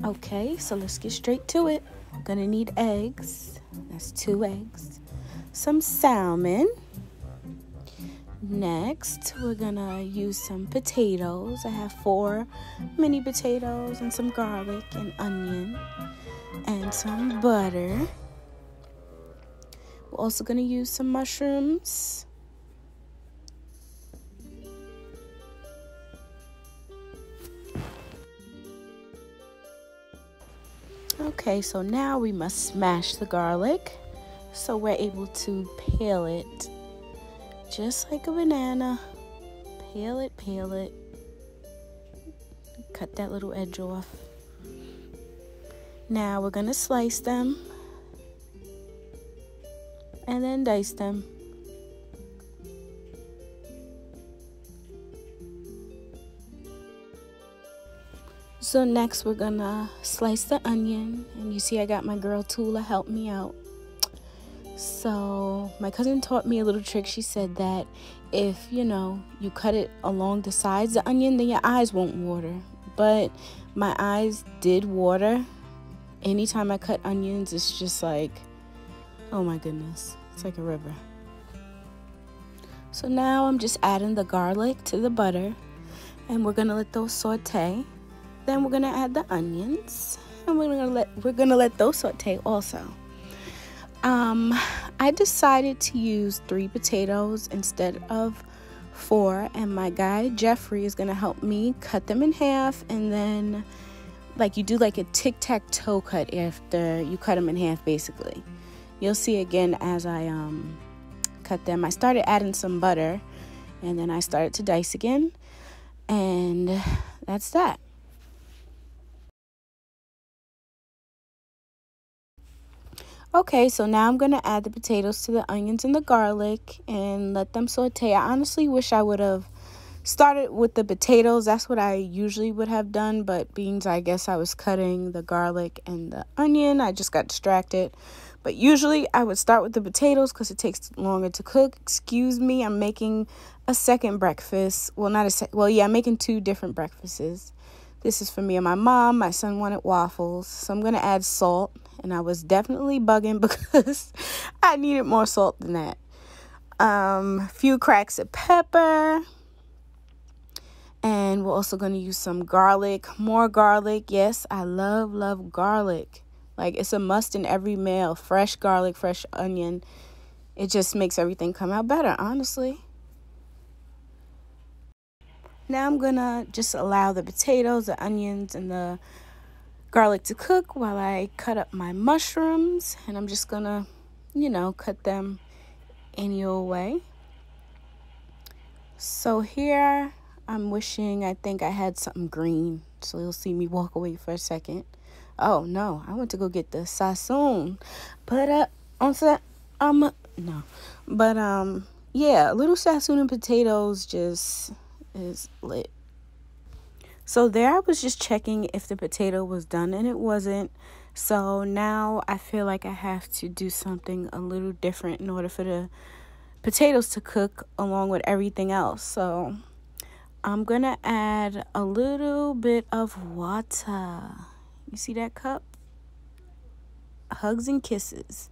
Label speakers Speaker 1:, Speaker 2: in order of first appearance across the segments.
Speaker 1: Okay, so let's get straight to it. We're gonna need eggs. That's 2 eggs. Some salmon. Next, we're gonna use some potatoes. I have 4 mini potatoes and some garlic and onion and some butter. We're also gonna use some mushrooms. Okay, so now we must smash the garlic so we're able to peel it just like a banana. Peel it, peel it. Cut that little edge off. Now we're gonna slice them and then dice them. So next we're gonna slice the onion, and you see I got my girl Tula help me out. So my cousin taught me a little trick. She said that if you cut it along the sides of the onion, then your eyes won't water. But my eyes did water. Anytime I cut onions, it's just like, oh my goodness, it's like a river. So now I'm just adding the garlic to the butter, and we're gonna let those saute. Then we're gonna add the onions, and we're gonna let those saute also. I decided to use 3 potatoes instead of 4, and my guy Jeffrey is gonna help me cut them in half, and then you do like a tic-tac-toe cut after you cut them in half. Basically, you'll see again as I cut them. I started adding some butter, and then I started to dice again, and that's that. Okay, so now I'm going to add the potatoes to the onions and the garlic and let them saute. I honestly wish I would have started with the potatoes. That's what I usually would have done, but I guess I was cutting the garlic and the onion. I just got distracted. But usually I would start with the potatoes because it takes longer to cook. Excuse me, I'm making a second breakfast. Well, I'm making 2 different breakfasts. This is for me and my mom. My son wanted waffles, so I'm going to add salt. And I was definitely bugging because I needed more salt than that. Few cracks of pepper. And we're also going to use some garlic. More garlic. Yes, I love garlic. Like, it's a must in every meal. Fresh garlic, fresh onion. It just makes everything come out better, honestly. Now I'm going to just allow the potatoes, the onions, and the garlic to cook while I cut up my mushrooms. And I'm just going to, cut them any old way. So here I'm wishing I think I had something green. So you'll see me walk away for a second. Oh, no. I went to go get the sassoon. Put up on set. No. But, yeah, a little sassoon and potatoes just is lit. So there I was just checking if the potato was done, and it wasn't. So now I feel like I have to do something a little different in order for the potatoes to cook along with everything else. So I'm going to add a little bit of water. You see that cup? Hugs and kisses.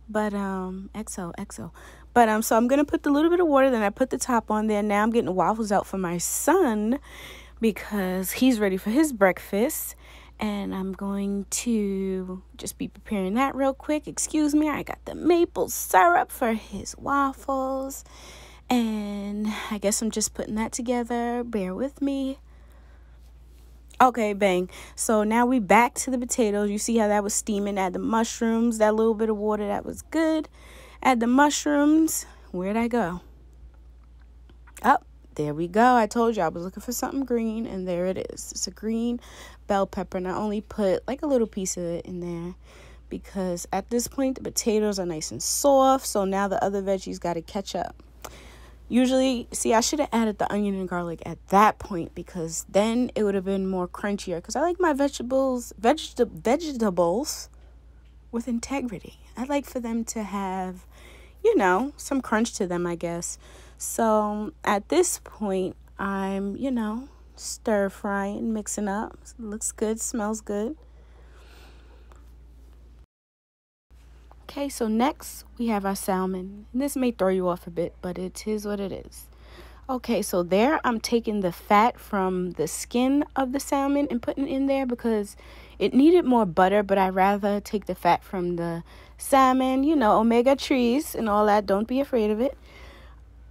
Speaker 1: But XO. But so I'm going to put the little bit of water, then I put the top on there. Now I'm getting the waffles out for my son because he's ready for his breakfast. And I'm going to just be preparing that real quick. Excuse me, I got the maple syrup for his waffles. And I guess I'm just putting that together. Bear with me. Okay, bang. So now we back to the potatoes. You see how that was steaming. Add the mushrooms, that little bit of water, that was good. Add the mushrooms. Where'd I go? Oh, there we go. I told you I was looking for something green, and there it is. It's a green bell pepper, and I only put like a little piece of it in there because at this point the potatoes are nice and soft. So now the other veggies got to catch up. Usually, see, I should have added the onion and garlic at that point because then it would have been more crunchier because I like my vegetables with integrity. I like for them to have, some crunch to them, I guess. So at this point, I'm, stir frying, mixing up. Looks good, smells good. Okay, so next we have our salmon. And this may throw you off a bit, but it is what it is. Okay, so there I'm taking the fat from the skin of the salmon and putting it in there because it needed more butter, but I'd rather take the fat from the salmon, omega trees and all that. Don't be afraid of it.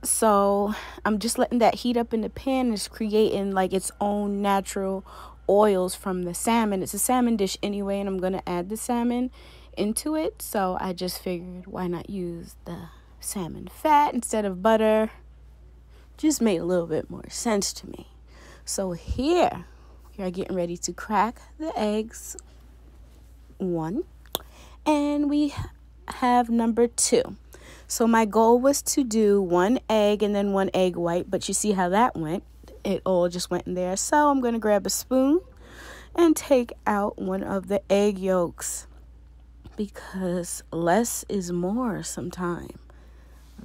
Speaker 1: So I'm just letting that heat up in the pan, and it's creating like its own natural oils from the salmon. It's a salmon dish anyway, and I'm going to add the salmon into it. So I just figured, why not use the salmon fat instead of butter? Just made a little bit more sense to me. So here we are getting ready to crack the eggs. 1. And we have number 2. So my goal was to do 1 egg and then 1 egg white, but you see how that went. It all just went in there. So I'm going to grab a spoon and take out one of the egg yolks, because less is more sometime.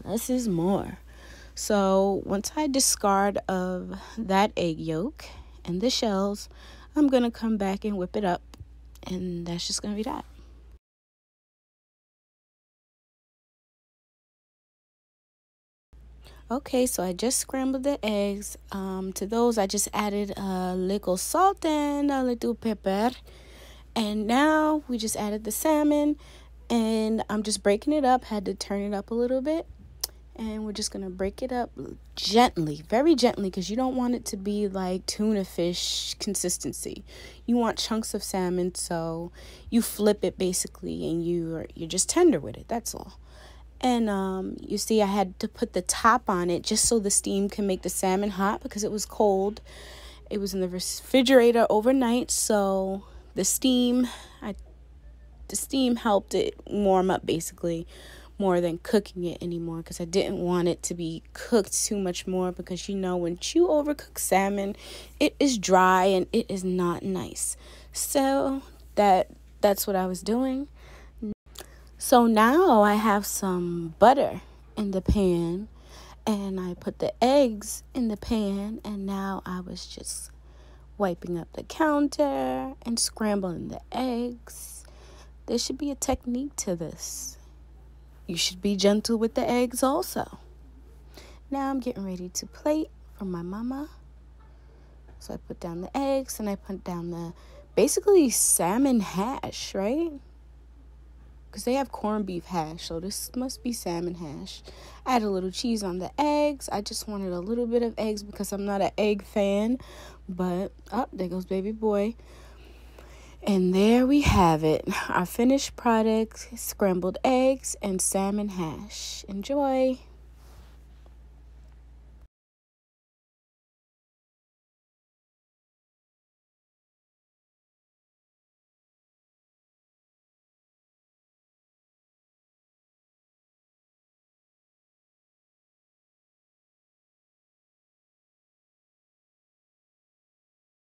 Speaker 1: Less is more. So once I discard of that egg yolk and the shells, I'm going to come back and whip it up, and that's just going to be that. Okay, so I just scrambled the eggs. To those, I just added a little salt and a little pepper. And now we just added the salmon, and I'm just breaking it up. Had to turn it up a little bit. And we're just going to break it up gently, very gently, because you don't want it to be like tuna fish consistency. You want chunks of salmon, so you flip it basically, and you're just tender with it. That's all. And you see I had to put the top on it just so the steam can make the salmon hot, because it was cold. It was in the refrigerator overnight, so the steam helped it warm up basically more than cooking it anymore, because I didn't want it to be cooked too much more, because when you overcook salmon, it is dry and it is not nice. So that's what I was doing. So now I have some butter in the pan, and I put the eggs in the pan, and now I was just wiping up the counter and scrambling the eggs. There should be a technique to this. You should be gentle with the eggs also. Now I'm getting ready to plate for my mama. So I put down the eggs, and I put down the basically salmon hash, right? Because they have corned beef hash, so this must be salmon hash. I add a little cheese on the eggs. I just wanted a little bit of eggs because I'm not an egg fan. But, there goes baby boy. And there we have it. Our finished product, scrambled eggs and salmon hash. Enjoy.